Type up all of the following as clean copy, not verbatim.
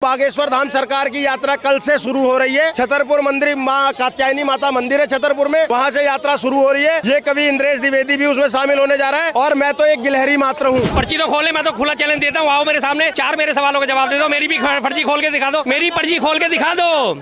बागेश्वर धाम सरकार की यात्रा कल से शुरू हो रही है। छतरपुर मंदिर माँ कात्यायनी माता मंदिर है छतरपुर में, वहाँ से यात्रा शुरू हो रही है। ये कवि इंद्रेश द्विवेदी भी उसमें शामिल होने जा रहा है और मैं तो एक गिलहरी मात्र हूँ। पर्ची तो खोले, मैं तो खुला चैलेंज देता हूँ, आओ मेरे सामने 4 मेरे सवालों का जवाब दे दो। मेरी भी पर्ची खोल के दिखा दो, मेरी पर्ची खोल के दिखा दो,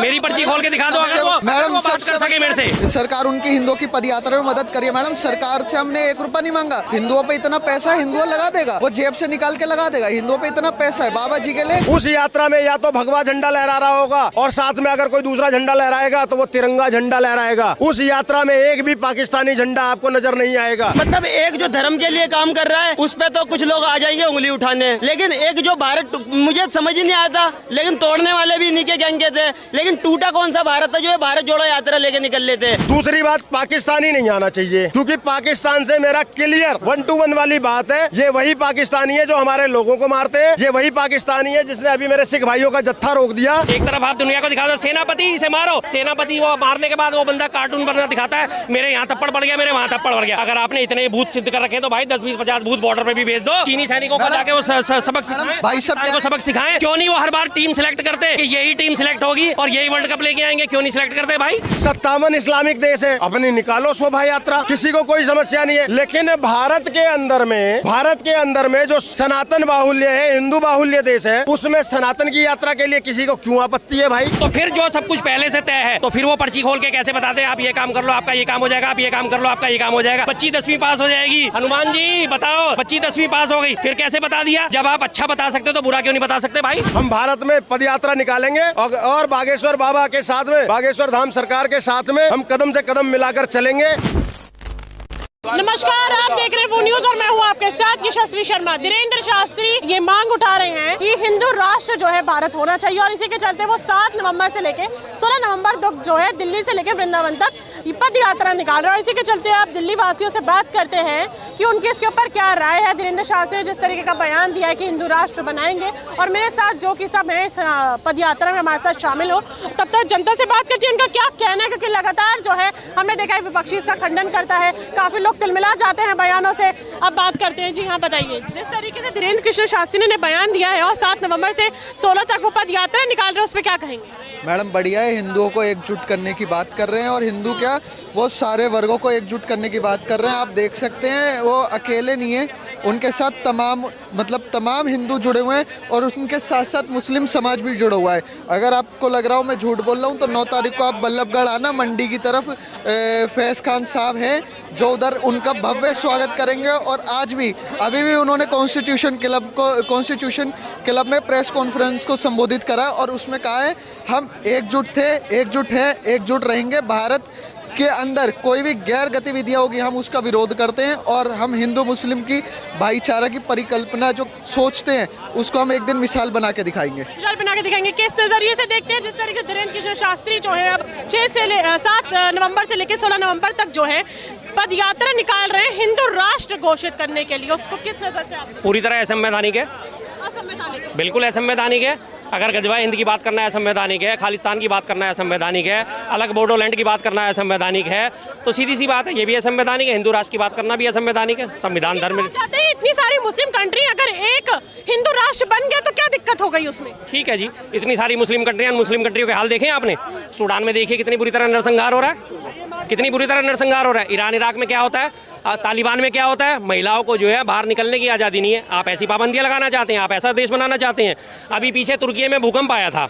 मेरी पर्ची खोल के दिखा दो। अगर वो बात कर सके मेरे से। सरकार उनकी हिंदुओं की पदयात्रा में मदद करिए मैडम। सरकार से हमने 1 रुपया नहीं मांगा। हिंदुओं पे इतना पैसा हिंदुओं लगा देगा, वो जेब से निकाल के लगा देगा। हिंदुओं पे इतना पैसा है बाबा जी के लिए। उस यात्रा में या तो भगवा झंडा लहरा रहा होगा और साथ में अगर कोई दूसरा झंडा लहराएगा तो वो तिरंगा झंडा लहराएगा। उस यात्रा में एक भी पाकिस्तानी झंडा आपको नजर नहीं आएगा। मतलब एक जो धर्म के लिए काम कर रहा है उस पे तो कुछ लोग आ जाएंगे उंगली उठाने, लेकिन एक जो भारत, मुझे समझ ही नहीं आता, लेकिन तोड़ने वाले भी इन्हीं के गैंग के थे। लेकिन टूटा कौन सा भारत है जो भारत जोड़ो यात्रा लेके निकल लेते। दूसरी बात, पाकिस्तानी नहीं आना चाहिए, क्योंकि पाकिस्तान से मेरा क्लियर 1 to 1 वाली बात है। ये वही पाकिस्तानी है जो हमारे लोगों को मारते हैं। ये वही पाकिस्तानी है जिसने अभी मेरे सिख भाइयों का जत्था रोक दिया। एक तरफ आप दुनिया को दिखा दो सेनापति से मारो, सेनापति वो मारने के बाद वो बंदा कार्टून बनना दिखाता है, मेरे यहाँ थप्पड़ पड़ गया, मेरे वहाँ थप्पड़ पड़ गया। अगर आपने इतने भूत सिद्ध कर रखे तो भाई 10, 20, 50 भूत बॉर्डर पे भी भेज दो। चीनी सैनिकों को जाके वो सबक सिखाएं, भाई सब सबक सिखाएं। क्यों नहीं वो हर बार टीम सिलेक्ट करते कि यही टीम सिलेक्ट होगी और यही वर्ल्ड कप लेके आएंगे? क्यों नहीं सिलेक्ट करते भाई? 57 इस्लामिक देश है, अपनी निकालो शोभा यात्रा, किसी को कोई समस्या नहीं है। लेकिन भारत के अंदर में जो सनातन बाहुल्य है, हिंदू बाहुल्य देश है, उसमें सनातन की यात्रा के लिए किसी को क्यों आपत्ति है भाई? तो फिर जो सब कुछ पहले से तय है तो फिर वो पर्ची खोल के कैसे बताते हैं आप ये काम कर लो आपका ये काम हो जाएगा, आप ये काम कर लो आपका ये काम हो जाएगा। बच्ची 10वीं पास हो जाएगी। हनुमान जी बताओ, बच्ची 10वीं पास हो गई, फिर कैसे बता दिया? जब आप अच्छा बता सकते हो तो बुरा क्यों नहीं बता सकते भाई? हम भारत में पदयात्रा निकालेंगे और बागेश्वर बाबा के साथ में, बागेश्वर धाम सरकार के साथ में हम कदम से कदम मिलाकर चलेंगे। नमस्कार, आप देख रहे हैं वो न्यूज और मैं हूँ आपके साथ यशस्वी शर्मा। धीरेन्द्र शास्त्री ये मांग उठा रहे हैं कि हिंदू राष्ट्र जो है भारत होना चाहिए और इसी के चलते वो 7 नवंबर से लेके 16 नवंबर तक जो है दिल्ली से लेके वृंदावन तक पद यात्रा निकाल रहे हैं। इसी के चलते आप दिल्ली वासियों से बात करते हैं कि उनके इसके ऊपर क्या राय है। धीरेन्द्र शास्त्री ने जिस तरीके का बयान दिया है कि हिंदू राष्ट्र बनाएंगे और मेरे साथ जो कि सब है इस पद यात्रा में हमारे साथ शामिल हो, तब तक जनता से बात करती है उनका क्या कहना है, क्योंकि लगातार जो है हमने देखा है विपक्षी इसका खंडन करता है, काफी लोग तिलमिला जाते हैं बयानों से। अब बात करते हैं। जी हाँ, बताइए, जिस तरीके से धीरेन्द्र कृष्ण शास्त्री ने बयान दिया है और 7 नवंबर से 16 तक वो पद यात्रा निकाल रहे हैं, उस पर क्या कहेंगे? मैडम बढ़िया है, हिंदुओं को एकजुट करने की बात कर रहे हैं और हिंदू क्या वो सारे वर्गों को एकजुट करने की बात कर रहे हैं। आप देख सकते हैं वो अकेले नहीं है, उनके साथ तमाम हिंदू जुड़े हुए हैं और उनके साथ साथ मुस्लिम समाज भी जुड़ा हुआ है। अगर आपको लग रहा हो मैं झूठ बोल रहा हूँ तो 9 तारीख को आप बल्लभगढ़ आना, मंडी की तरफ फैज़ खान साहब हैं जो उधर उनका भव्य स्वागत करेंगे। और आज भी अभी भी उन्होंने कॉन्स्टिट्यूशन क्लब में प्रेस कॉन्फ्रेंस को संबोधित करा और उसमें कहा है हम एकजुट रहेंगे। भारत के अंदर कोई भी गैर गतिविधियाँ होगी हम उसका विरोध करते हैं और हम हिंदू मुस्लिम की भाईचारा की परिकल्पना जो सोचते हैं उसको हम एक दिन मिसाल बना के दिखाएंगे। किस नजरिए से देखते हैं जिस तरीके से धीरेन्द्र कृष्ण शास्त्री जो है अब 7 नवंबर से लेकर 16 नवंबर तक जो है पद यात्रा निकाल रहे हैं हिंदू राष्ट्र घोषित करने के लिए, उसको किस नजर से आप? पूरी तरह असंवैधानिक है, बिल्कुल असंवैधानिक है। अगर गजवा हिंद की बात करना है असंवैधानिक है, खालिस्तान की बात करना है असंवैधानिक है, अलग बोडोलैंड की बात करना है असंवैधानिक है, तो सीधी सी बात है ये भी असंवैधानिक है। हिंदू राष्ट्र की बात करना भी असंवैधानिक है। संविधान धर्म इतनी सारी मुस्लिम कंट्री अगर एक हिंदू राष्ट्र बन गया तो क्या दिक्कत हो गई उसमें? ठीक है जी, इतनी सारी मुस्लिम कंट्रियों के हाल देखें आपने। सूडान में देखिए कितनी बुरी तरह नरसंहार हो रहा है, कितनी बुरी तरह नरसंहार हो रहा है। ईरान इराक में क्या होता है, तालिबान में क्या होता है, महिलाओं को जो है बाहर निकलने की आज़ादी नहीं है। आप ऐसी पाबंदियां लगाना चाहते हैं, आप ऐसा देश बनाना चाहते हैं। अभी पीछे तुर्की में भूकंप आया था,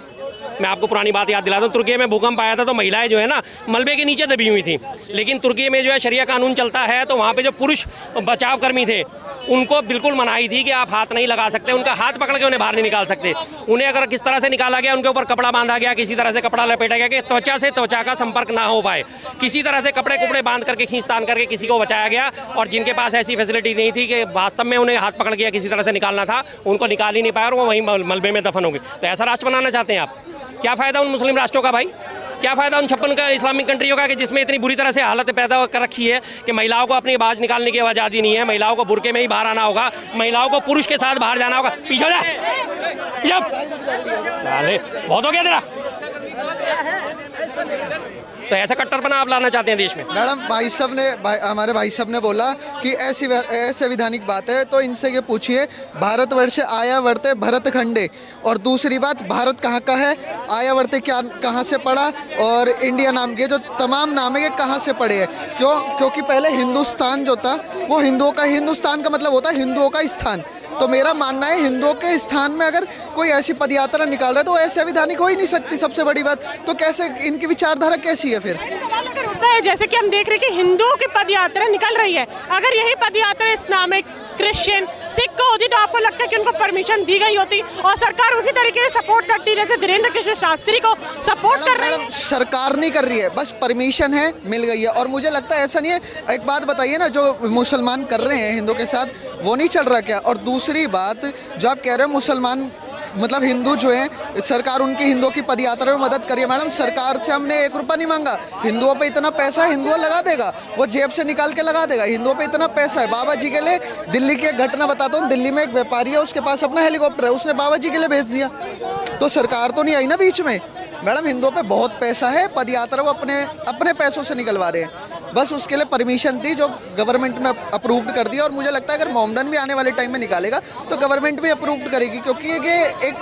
मैं आपको पुरानी बात याद दिलाता हूँ। तुर्की में भूकंप आया था तो महिलाएं जो है ना मलबे के नीचे दबी हुई थी, लेकिन तुर्की में जो है शरिया कानून चलता है तो वहाँ पे जो पुरुष बचाव कर्मी थे उनको बिल्कुल मनाही थी कि आप हाथ नहीं लगा सकते, उनका हाथ पकड़ के उन्हें बाहर नहीं निकाल सकते। उन्हें अगर किस तरह से निकाला गया, उनके ऊपर कपड़ा बांधा गया, किसी तरह से कपड़ा लपेटा गया कि त्वचा से त्वचा का संपर्क ना हो पाए, किसी तरह से कपड़े बांध करके खींचतान करके किसी को बचाया गया। और जिनके पास ऐसी फैसिलिटी नहीं थी कि वास्तव में उन्हें हाथ पकड़ के किसी तरह से निकालना था, उनको निकाल ही नहीं पाया और वो वहीं मलबे में दफन हो गए। तो ऐसा राष्ट्र बनाना चाहते हैं आप? क्या फ़ायदा उन मुस्लिम राष्ट्रों का भाई, क्या फ़ायदा उन 56 का इस्लामिक कंट्रियों का कि जिसमें इतनी बुरी तरह से हालत पैदा कर रखी है कि महिलाओं को अपनी आवाज़ निकालने की आज़ादी नहीं है, महिलाओं को बुर्के में ही बाहर आना होगा, महिलाओं को पुरुष के साथ बाहर जाना होगा। पीछे जा जब साले बहुत हो गया तेरा। तो ऐसा कट्टरपना आप लाना चाहते हैं देश में? मैडम हमारे भाई साहब ने बोला कि ऐसी संवैधानिक बात है, तो इनसे ये पूछिए भारतवर्ष आया वर्ते भरत खंडे, और दूसरी बात भारत कहाँ का है, आया वर्ते क्या कहाँ से पड़ा, और इंडिया नाम के जो तमाम नाम है ये कहाँ से पड़े हैं। क्योंकि पहले हिंदुस्तान जो था वो हिंदुओं का, हिंदुस्तान का मतलब होता है हिंदुओं का स्थान। तो मेरा मानना है हिंदुओं के स्थान में अगर कोई ऐसी पदयात्रा निकाल रहा है तो ऐसे संवैधानिक हो ही नहीं सकती, सबसे बड़ी बात। तो कैसे इनकी विचारधारा कैसी है फिर? सवाल अगर उठता है जैसे कि हम देख रहे हैं कि हिंदुओं की पदयात्रा निकल रही है, अगर यही पदयात्रा इस्लामिक, क्रिश्चियन, सिख को होती तो आपको लगता है कि उनको परमिशन दी गई होती और सरकार उसी तरीके से सपोर्ट करती है जैसे धीरेन्द्र कृष्ण शास्त्री को सपोर्ट कर रही है? सरकार नहीं कर रही है, बस परमिशन है, मिल गई है। और मुझे लगता है ऐसा नहीं है। एक बात बताइए ना, जो मुसलमान कर रहे हैं हिंदू के साथ वो नहीं चल रहा क्या? और दूसरी बात जो आप कह रहे हो मुसलमान मतलब हिंदू जो है, सरकार उनकी हिंदुओं की पदयात्रा में मदद करिए। मैडम सरकार से हमने 1 रुपया नहीं मांगा, हिंदुओं पे इतना पैसा हिंदुओं लगा देगा, वो जेब से निकाल के लगा देगा। हिंदुओं पे इतना पैसा है। बाबा जी के लिए दिल्ली की एक घटना बताता हूँ, दिल्ली में एक व्यापारी है, उसके पास अपना हेलीकॉप्टर है, उसने बाबा जी के लिए भेज दिया। तो सरकार तो नहीं आई ना बीच में। मैडम हिंदुओं पे बहुत पैसा है, पदयात्रा वो अपने पैसों से निकलवा रहे हैं। बस उसके लिए परमिशन थी जो गवर्नमेंट में अप्रूव्ड कर दिया। और मुझे लगता है अगर मोमडन भी आने वाले टाइम में निकालेगा तो गवर्नमेंट भी अप्रूव्ड करेगी, क्योंकि ये एक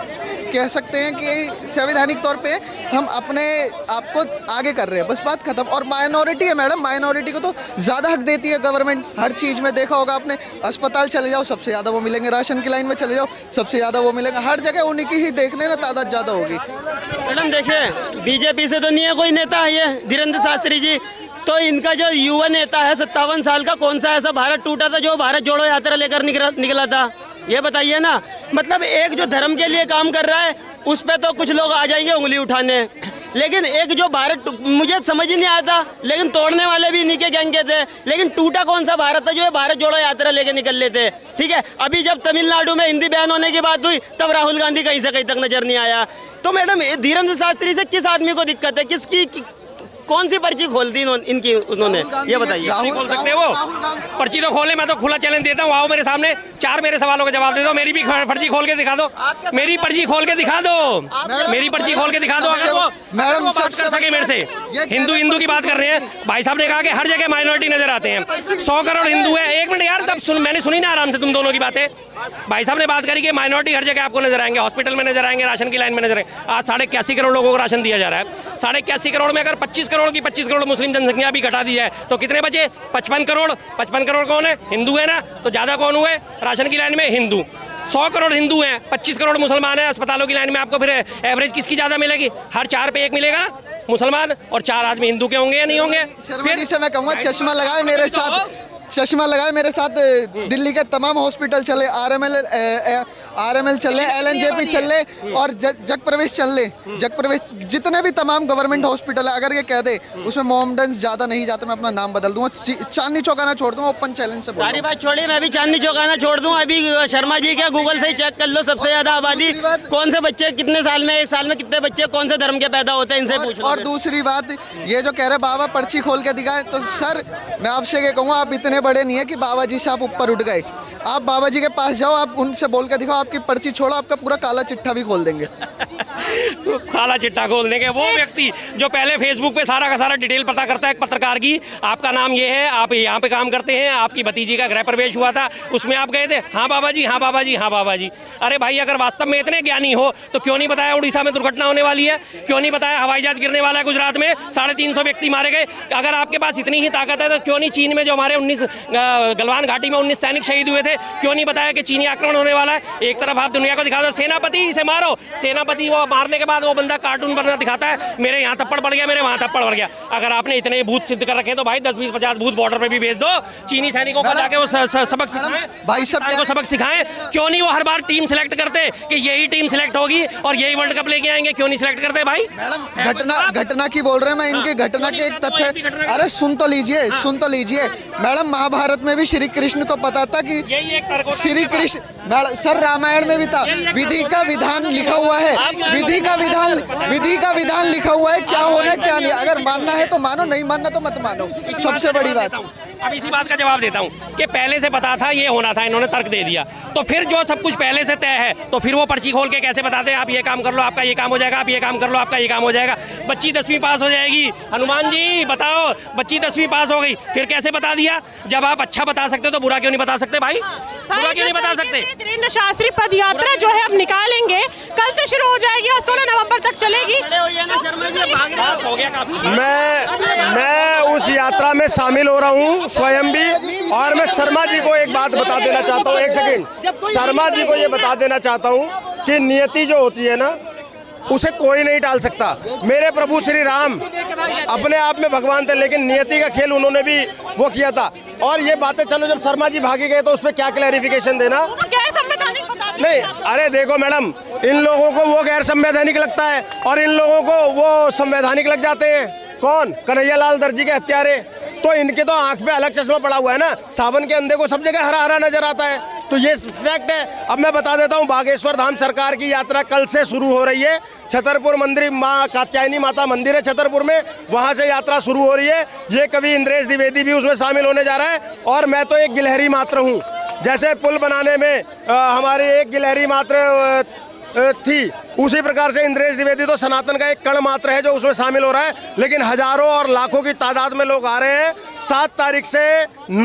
कह सकते हैं कि संवैधानिक तौर पे हम अपने आप को आगे कर रहे हैं, बस बात खत्म। और माइनॉरिटी है मैडम, माइनॉरिटी को तो ज़्यादा हक देती है गवर्नमेंट हर चीज़ में। देखा होगा आपने, अस्पताल चले जाओ सबसे ज़्यादा वो मिलेंगे, राशन की लाइन में चले जाओ सबसे ज़्यादा वो मिलेंगे, हर जगह उन्हीं की ही देखने ना तादाद ज़्यादा होगी। मैडम देखिए, बीजेपी से तो नहीं है कोई नेता, ये धीरेन्द्र शास्त्री जी, तो इनका जो युवा नेता है 57 साल का, कौन सा ऐसा भारत टूटा था जो भारत जोड़ो यात्रा लेकर निकला था, ये बताइए ना। मतलब एक जो धर्म के लिए काम कर रहा है उस पे तो कुछ लोग आ जाएंगे उंगली उठाने, लेकिन एक जो भारत, मुझे समझ ही नहीं आया था, लेकिन तोड़ने वाले भी इन्हीं के गैंग के थे, लेकिन टूटा कौन सा भारत था जो है भारत जोड़ो यात्रा लेके निकल लेते। ठीक है, अभी जब तमिलनाडु में हिंदी बैन होने की बात हुई तब राहुल गांधी कहीं से कहीं तक नजर नहीं आया। तो मैडम धीरेन्द्र शास्त्री से किस आदमी को दिक्कत है, किसकी कौन सी पर्ची खोल दी इनकी उन्होंने, ये बताइए। खोल सकते हैं वो पर्ची तो खोले, मैं तो खुला चैलेंज देता हूँ, आओ मेरे सामने 4 मेरे सवालों का जवाब दे दो, मेरी भी पर्ची खोल के दिखा दो, मेरी पर्ची खोल के दिखा दो, मेरी पर्ची खोल के दिखा दो। अगर वो बात कर सके मेरे से, हिंदू की बात कर रहे हैं, भाई साहब ने कहा कि हर जगह माइनॉरिटी नजर आते हैं, 100 करोड़ हिंदू है। 1 मिनट यार, तब मैंने सुनी ना आराम से तुम दोनों की बातें। भाई साहब ने बात करी कि माइनॉरिटी हर जगह आपको नजर आएंगे, हॉस्पिटल में नजर आएंगे, राशन की लाइन में नजर आएंगे। आज 81.5 करोड़ लोगों को राशन दिया जा रहा है। 81.5 करोड़ में अगर 25 करोड़ की 25 करोड़ मुस्लिम जनसंख्या भी घटा दी जाए तो कितने बचे? 55 करोड़। 55 करोड़ कौन है? हिंदू है ना, तो ज्यादा कौन हुए राशन की लाइन में? हिंदू। 100 करोड़ हिंदू हैं, 25 करोड़ मुसलमान हैं, अस्पतालों की लाइन में आपको फिर एवरेज किसकी ज्यादा मिलेगी? हर 4 पे 1 मिलेगा मुसलमान, और 4 आदमी हिंदू के होंगे या नहीं होंगे? शर्मा जी से मैं कहूँगा चश्मा लगाए मेरे साथ, चश्मा लगाए मेरे साथ, दिल्ली के तमाम हॉस्पिटल चले, आरएमएल चले, एलएनजेपी चले और जग प्रवेश चले, जग प्रवेश जितने भी तमाम गवर्नमेंट हॉस्पिटल है, अगर ये कह दे उसमें मोमडन ज्यादा नहीं जाते, मैं अपना नाम बदल दूंगा, चांदनी चौकाना छोड़ दूंगा, ओपन चैलेंज से। सारी बात छोड़िए, मैं भी चांदनी चौकाना छोड़ दूं। अभी शर्मा जी क्या गूगल से ही चेक कर लो, सबसे ज्यादा आबादी कौन से बच्चे कितने साल में, 1 साल में कितने बच्चे कौन से धर्म के पैदा होते हैं, इनसे पूछ लो। और दूसरी बात ये जो कह रहे बाबा पर्ची खोल के दिखाए, तो सर मैं आपसे ये कहूँगा, आप इतने बड़े नहीं है कि बाबा जी से आप ऊपर उठ गए। आप बाबा जी के पास जाओ, आप उनसे बोल के दिखाओ, आपकी पर्ची छोड़ो, आपका पूरा काला चिट्ठा भी खोल देंगे। काला चिट्ठा खोल देंगे। वो व्यक्ति जो पहले फेसबुक पे सारा का सारा डिटेल पता करता है एक पत्रकार की, आपका नाम ये है, आप यहाँ पे काम करते हैं, आपकी भतीजी का गृह प्रवेश हुआ था, उसमें आप गए थे, हाँ बाबा जी, हाँ बाबा जी, हाँ बाबा जी। अरे भाई, अगर वास्तव में इतने ज्ञानी हो तो क्यों नहीं बताया उड़ीसा में दुर्घटना होने वाली है? क्यों नहीं बताया हवाई जहाज गिरने वाला है गुजरात में, 350 व्यक्ति मारे गए? अगर आपके पास इतनी ही ताकत है तो क्यों नहीं चीन में जो हमारे 19 गलवान घाटी में 19 सैनिक शहीद हुए थे, क्यों नहीं बताया कि चीनी आक्रमण होने वाला है? एक तरफ आप दुनिया को दिखा दो सेनापति से मारो, सेनापति वो मारने के बाद वो बंदा कार्टून बनना दिखाता है, मेरे यहाँ थप्पड़ पड़ गया, मेरे वहाँ थप्पड़ पड़ गया। अगर आपने इतने भूत सिद्ध कर रखे तो भाई 10, 20, 50 भूत बॉर्डर पे भी भेज दो, चीनी सैनिकों को जाके वो सबक सिखाएं, भाई सब सबक सिखाएं। क्यों नहीं वो हर बार टीम सिलेक्ट करते कि यही टीम सिलेक्ट होगी और यही वर्ल्ड कप लेके आएंगे? क्यों नहीं सिलेक्ट करते भाई? मैडम घटना की बोल रहे हैं, मैं इनकी घटना के एक तथ्य, अरे सुन तो लीजिए, सुन तो लीजिए मैडम, महाभारत में भी श्री कृष्ण को पता था कि श्री कृष्ण, सर रामायण में भी था, विधि का विधान लिखा हुआ है, विधि विधि का विधान लिखा हुआ है, क्या होना है क्या नहीं। अगर मानना है तो मानो, नहीं मानना तो मत मानो, सबसे बड़ी बात। अब इसी बात का जवाब देता हूँ कि पहले से पता था ये होना था, इन्होंने तर्क दे दिया, तो फिर जो सब कुछ पहले से तय है तो फिर वो पर्ची खोल के कैसे बताते हैं आप ये काम कर लो आपका ये काम हो जाएगा, आप ये काम कर लो आपका ये काम हो जाएगा। बच्ची 10वीं पास हो जाएगी, हनुमान जी बताओ, बच्ची 10वीं पास हो गई, फिर कैसे बता दिया? जब आप अच्छा बता सकते हो तो बुरा क्यों नहीं बता सकते भाई? बुरा क्यों नहीं बता सकते? धीरेन्द्र शास्त्री पद यात्रा जो है अब निकालेंगे, कल से शुरू हो जाएगी और 16 नवंबर तक चलेगी। हो गया काफी। मैं उस यात्रा में शामिल हो रहा हूँ स्वयं भी, और मैं शर्मा जी को एक बात बता देना चाहता हूँ, एक सेकंड, शर्मा जी को ये बता देना चाहता हूँ कि नियति जो होती है ना, उसे कोई नहीं टाल सकता। मेरे प्रभु श्री राम अपने आप में भगवान थे, लेकिन नियति का खेल उन्होंने भी वो किया था। और ये बातें चलो, जब शर्मा जी भागे गए तो उस पर क्या क्लैरिफिकेशन देना? नहीं, अरे देखो मैडम, इन लोगों को वो गैर संवैधानिक लगता है और इन लोगों को वो संवैधानिक लग जाते हैं। कौन? कन्हैयालाल दर्जी के हत्यारे। तो इनके तो आंख पे अलग चश्मा पड़ा हुआ है ना, सावन के अंधे को सब जगह हरा हरा नजर आता है, तो ये फैक्ट है। अब मैं बता देता हूँ, बागेश्वर धाम सरकार की यात्रा कल से शुरू हो रही है। छतरपुर मंदिर, माँ कात्यायनी माता मंदिर है छतरपुर में, वहाँ से यात्रा शुरू हो रही है। ये कवि इंद्रेश द्विवेदी भी उसमें शामिल होने जा रहा है, और मैं तो एक गिलहरी मात्र हूँ। जैसे पुल बनाने में हमारी एक गिलहरी मात्र थी, उसी प्रकार से इंद्रेश द्विवेदी तो सनातन का एक कण मात्र है जो उसमें शामिल हो रहा है। लेकिन हजारों और लाखों की तादाद में लोग आ रहे हैं। 7 तारीख से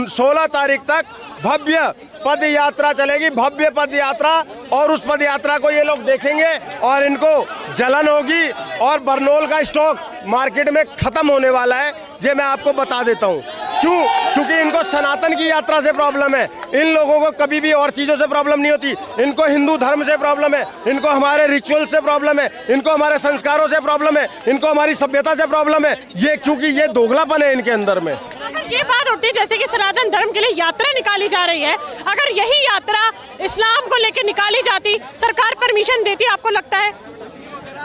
16 तारीख तक भव्य पद यात्रा चलेगी, भव्य पद यात्रा, और उस पद यात्रा को ये लोग देखेंगे और इनको जलन होगी और बरनोल का स्टॉक मार्केट में खत्म होने वाला है। ये मैं आपको बता देता हूँ। क्यों? क्योंकि इनको सनातन की यात्रा से प्रॉब्लम है। इन लोगों को कभी भी और चीज़ों से प्रॉब्लम नहीं होती। इनको हिंदू धर्म से प्रॉब्लम है, इनको हमारे रिचुअल से प्रॉब्लम है, इनको हमारे संस्कारों से प्रॉब्लम है, इनको हमारी सभ्यता से प्रॉब्लम है। ये क्योंकि ये दोगलापन है इनके अंदर में। ये बात उठती है जैसे कि सनातन धर्म के लिए यात्रा निकाली जा रही है, अगर यही यात्रा इस्लाम को लेकर निकाली जाती, सरकार परमिशन देती, आपको लगता है?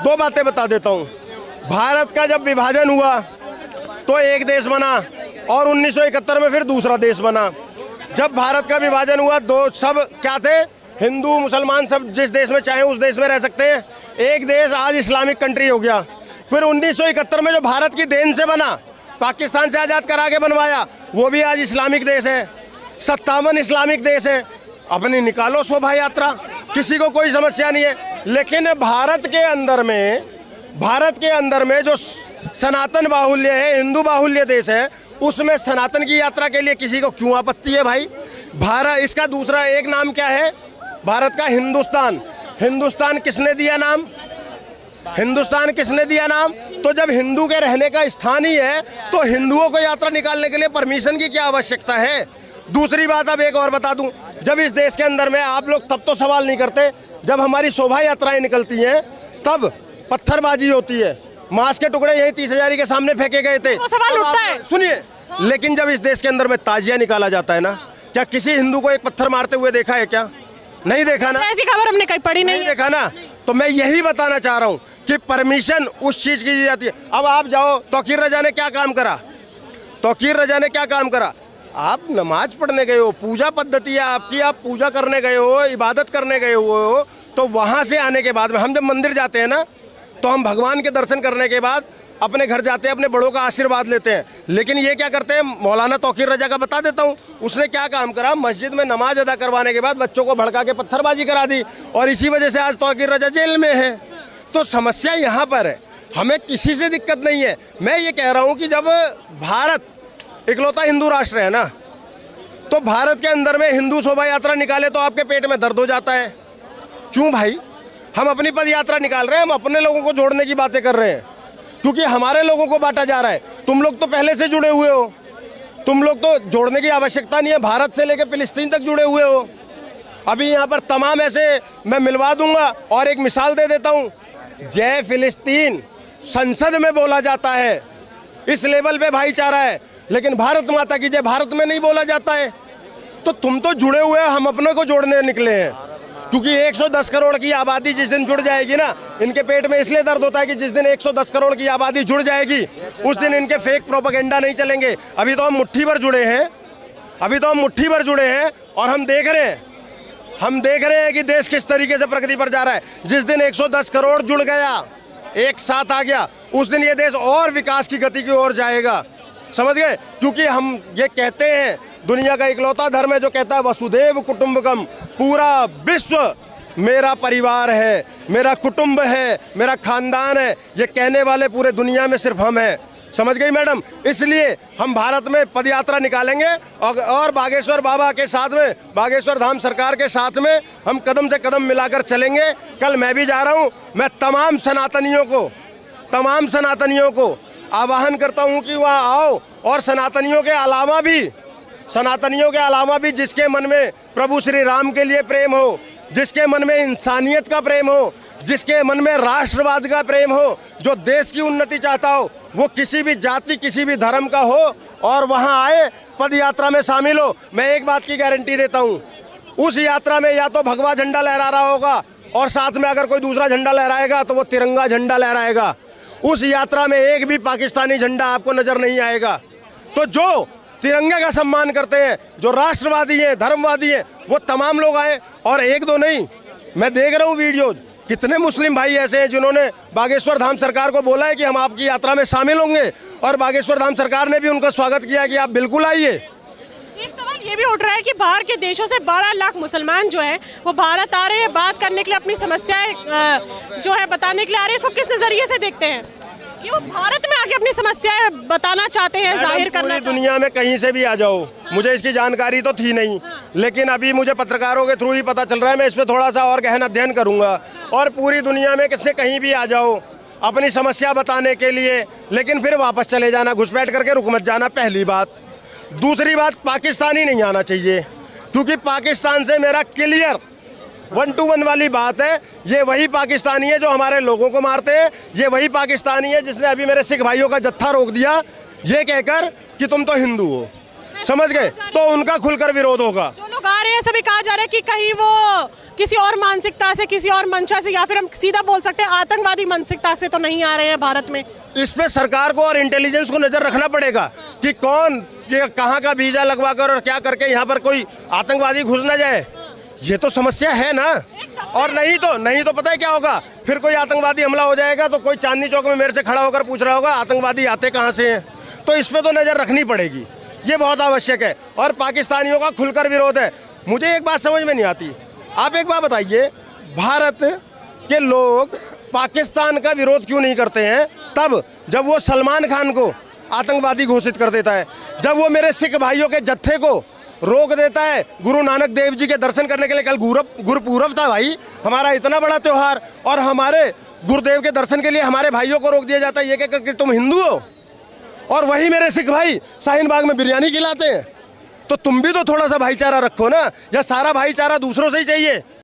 2 बातें बता देता हूँ। भारत का जब विभाजन हुआ तो एक देश बना, और 1971 में फिर दूसरा देश बना। जब भारत का विभाजन हुआ, दो सब क्या थे? हिंदू मुसलमान सब जिस देश में चाहे उस देश में रह सकते हैं। एक देश आज इस्लामिक कंट्री हो गया। फिर 1971 में जो भारत की देन से बना, पाकिस्तान से आज़ाद करा के बनवाया, वो भी आज इस्लामिक देश है। 57 इस्लामिक देश है। अपनी निकालो शोभा यात्रा, किसी को कोई समस्या नहीं है। लेकिन भारत के अंदर में जो सनातन बाहुल्य है, हिंदू बाहुल्य देश है, उसमें सनातन की यात्रा के लिए किसी को क्यों आपत्ति है भाई? भारत, इसका दूसरा एक नाम क्या है भारत का? हिंदुस्तान। हिंदुस्तान किसने दिया नाम? हिंदुस्तान किसने दिया नाम? तो जब हिंदू के रहने का स्थान ही है, तो हिंदुओं को यात्रा निकालने के लिए परमिशन की क्या आवश्यकता है? दूसरी बात अब एक और बता दूं, जब इस देश के अंदर में आप लोग तब तो सवाल नहीं करते, जब हमारी शोभा यात्राएं निकलती हैं तब पत्थरबाजी होती है, मांस के टुकड़े यही 30,000 के सामने फेंके गए थे, तो सवाल उठता है। सुनिए, लेकिन जब इस देश के अंदर में ताजिया निकाला जाता है ना, क्या किसी हिंदू को एक पत्थर मारते हुए देखा है क्या? नहीं देखा ना। ऐसी खबर हमने कहीं पढ़ी नहीं देखा ना। तो मैं यही बताना चाह रहा हूँ कि परमिशन उस चीज की दी जाती है। अब आप जाओ, तौकीर रजा ने क्या काम करा? तौकीर रजा ने क्या काम करा? आप नमाज पढ़ने गए हो, पूजा पद्धति है आपकी, आप पूजा करने गए हो, इबादत करने गए हो, तो वहाँ से आने के बाद में हम जब मंदिर जाते हैं ना, तो हम भगवान के दर्शन करने के बाद अपने घर जाते हैं, अपने बड़ों का आशीर्वाद लेते हैं। लेकिन ये क्या करते हैं? मौलाना तौकीर रजा का बता देता हूँ, उसने क्या काम करा? मस्जिद में नमाज अदा करवाने के बाद बच्चों को भड़का के पत्थरबाजी करा दी, और इसी वजह से आज तौकीर रजा जेल में है। तो समस्या यहाँ पर है, हमें किसी से दिक्कत नहीं है। मैं ये कह रहा हूँ कि जब भारत इकलौता हिंदू राष्ट्र है ना, तो भारत के अंदर में हिंदू शोभा यात्रा निकाले तो आपके पेट में दर्द हो जाता है। क्यों भाई? हम अपनी पद यात्रा निकाल रहे हैं, हम अपने लोगों को जोड़ने की बातें कर रहे हैं, क्योंकि हमारे लोगों को बांटा जा रहा है। तुम लोग तो पहले से जुड़े हुए हो, तुम लोग तो जोड़ने की आवश्यकता नहीं है, भारत से लेकर फिलिस्तीन तक जुड़े हुए हो। अभी यहाँ पर तमाम ऐसे मैं मिलवा दूंगा, और एक मिसाल दे देता हूँ, जय फिलिस्तीन संसद में बोला जाता है, इस लेवल पे भाईचारा है, लेकिन भारत माता की जय भारत में नहीं बोला जाता है। तो तुम तो जुड़े हुए हो, हम अपने को जोड़ने निकले हैं, क्योंकि 110 करोड़ की आबादी जिस दिन जुड़ जाएगी ना, इनके पेट में इसलिए दर्द होता है कि जिस दिन 110 करोड़ की आबादी जुड़ जाएगी, उस दिन इनके फेक प्रोपेगेंडा नहीं चलेंगे। अभी तो हम मुट्ठी भर जुड़े हैं, और हम देख रहे हैं, हम देख रहे हैं कि देश किस तरीके से प्रगति पर जा रहा है। जिस दिन 110 करोड़ जुड़ गया, एक साथ आ गया, उस दिन ये देश और विकास की गति की ओर जाएगा। समझ गए? क्योंकि हम ये कहते हैं, दुनिया का इकलौता धर्म है जो कहता है वसुदेव कुटुंबकम, पूरा विश्व मेरा परिवार है, मेरा कुटुंब है, मेरा खानदान है। ये कहने वाले पूरे दुनिया में सिर्फ हम हैं। समझ गई मैडम? इसलिए हम भारत में पदयात्रा निकालेंगे और बागेश्वर बाबा के साथ में, बागेश्वर धाम सरकार के साथ में हम कदम से कदम मिलाकर चलेंगे। कल मैं भी जा रहा हूँ। मैं तमाम सनातनियों को आह्वान करता हूँ कि वहाँ आओ, और सनातनियों के अलावा भी जिसके मन में प्रभु श्री राम के लिए प्रेम हो, जिसके मन में इंसानियत का प्रेम हो, जिसके मन में राष्ट्रवाद का प्रेम हो, जो देश की उन्नति चाहता हो, वो किसी भी जाति किसी भी धर्म का हो और वहाँ आए, पद यात्रा में शामिल हो। मैं एक बात की गारंटी देता हूँ, उस यात्रा में या तो भगवा झंडा लहरा रहा होगा और साथ में अगर कोई दूसरा झंडा लहराएगा तो वो तिरंगा झंडा लहराएगा। उस यात्रा में एक भी पाकिस्तानी झंडा आपको नजर नहीं आएगा। तो जो तिरंगे का सम्मान करते हैं, जो राष्ट्रवादी हैं, धर्मवादी हैं, वो तमाम लोग आए। और एक दो नहीं, मैं देख रहा हूँ वीडियोज, कितने मुस्लिम भाई ऐसे हैं जिन्होंने बागेश्वर धाम सरकार को बोला है कि हम आपकी यात्रा में शामिल होंगे, और बागेश्वर धाम सरकार ने भी उनका स्वागत किया कि आप बिल्कुल आइए। एक सवाल ये भी उठ रहा है कि बाहर के देशों से 12 लाख मुसलमान जो है वो भारत आ रहे हैं बात करने के लिए, अपनी समस्याएं जो है बताने के लिए आ रहे हैं। इसको किस नजरिए से देखते हैं कि वो भारत में आके अपनी समस्याएं बताना चाहते हैं, जाहिर करना चाहते हैं? दुनिया में कहीं से भी आ जाओ, मुझे इसकी जानकारी तो थी नहीं, लेकिन अभी मुझे पत्रकारों के थ्रू ही पता चल रहा है। मैं इस पर थोड़ा सा और गहन अध्ययन करूंगा। और पूरी दुनिया में किससे कहीं भी आ जाओ अपनी समस्या बताने के लिए, लेकिन फिर वापस चले जाना, घुसपैठ करके रुक मत जाना, पहली बात। दूसरी बात, पाकिस्तानी नहीं आना चाहिए, क्योंकि पाकिस्तान से मेरा क्लियर 1 to 1 वाली बात है। ये वही पाकिस्तानी है जो हमारे लोगों को मारते हैं, ये वही पाकिस्तानी है जिसने अभी मेरे सिख भाइयों का जत्था रोक दिया ये कहकर कि तुम तो हिंदू हो। समझ गए? तो उनका खुलकर विरोध होगा। जो लोग आ रहे हैं सभी कहा जा रहा है कि कहीं वो किसी और मानसिकता से, किसी और मंशा से, या फिर हम सीधा बोल सकते हैं आतंकवादी मानसिकता से तो नहीं आ रहे हैं भारत में। इस पे सरकार को और इंटेलिजेंस को नजर रखना पड़ेगा कि कौन ये कहाँ का वीजा लगवा कर और क्या करके यहाँ पर कोई आतंकवादी घुस ना जाए। ये तो समस्या है ना। और नहीं तो पता है क्या होगा, फिर कोई आतंकवादी हमला हो जाएगा तो कोई चांदनी चौक में मेरे से खड़ा होकर पूछ रहा होगा आतंकवादी आते कहाँ से हैं। तो इस पे तो नजर रखनी पड़ेगी, ये बहुत आवश्यक है। और पाकिस्तानियों का खुलकर विरोध है। मुझे एक बात समझ में नहीं आती, आप एक बात बताइए, भारत के लोग पाकिस्तान का विरोध क्यों नहीं करते हैं तब जब वो सलमान खान को आतंकवादी घोषित कर देता है, जब वो मेरे सिख भाइयों के जत्थे को रोक देता है गुरु नानक देव जी के दर्शन करने के लिए। कल गुरुपूरब था भाई, हमारा इतना बड़ा त्योहार, और हमारे गुरुदेव के दर्शन के लिए हमारे भाइयों को रोक दिया जाता है ये कहकर कि तुम हिंदू हो। और वही मेरे सिख भाई शाहीन बाग में बिरयानी खिलाते हैं। तो तुम भी तो थोड़ा सा भाईचारा रखो ना, या सारा भाईचारा दूसरों से ही चाहिए।